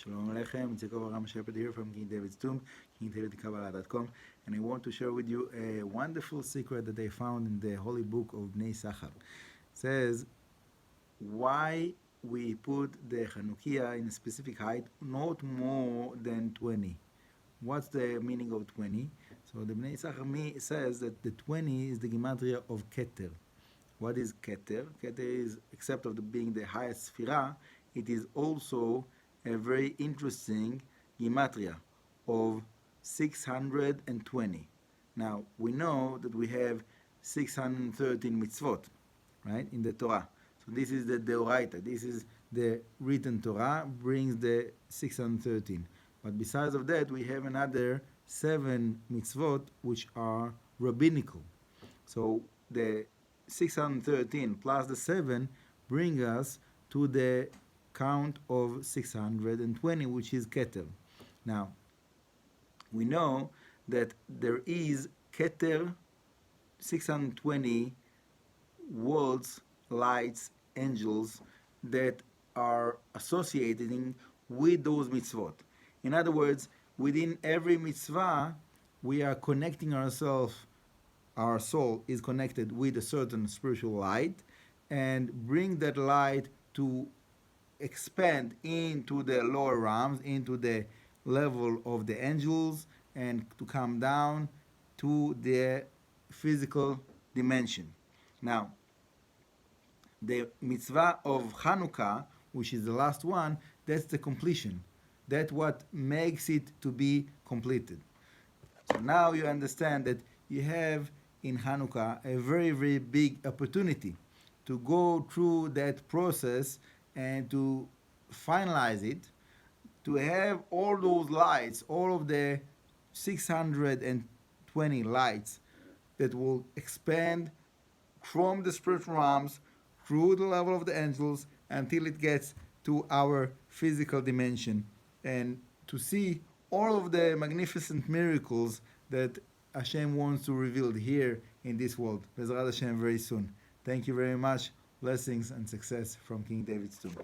Shalom Aleichem, it's Yaakov Aram Shepherd here from King David's Tomb, KingDavidKabbalah.com, and I want to share with you a wonderful secret that I found in the holy book of Bnei Sachar. It says why we put the Chanukiah in a specific height, not more than 20. What's the meaning of 20? So the Bnei Sachar says that the 20 is the gematria of Keter. What is Keter? Keter is, except of being the highest Sphira, it is also a very interesting gematria of 620. Now, we know that we have 613 mitzvot, right, in the Torah. So this is the Deoraita. This is the written Torah, brings the 613. But besides of that, we have another 7 mitzvot which are rabbinical. So the 613 plus the 7 bring us to the count of 620, which is Keter. Now, we know that there is Keter 620 worlds, lights, angels that are associated with those mitzvot. In other words, within every mitzvah, we are connecting ourselves, our soul is connected with a certain spiritual light, and bring that light to expand into the lower realms, into the level of the angels, and to come down to the physical dimension. Now, the mitzvah of Hanukkah, which is the last one, that's the completion. That's what makes it to be completed. So now you understand that you have in Hanukkah a very, very big opportunity to go through that process and to finalize it, to have all those lights, all of the 620 lights that will expand from the spiritual realms through the level of the angels until it gets to our physical dimension, and to see all of the magnificent miracles that Hashem wants to reveal here in this world. Bezrat Hashem very soon. Thank you very much. Blessings and success from King David's Tomb.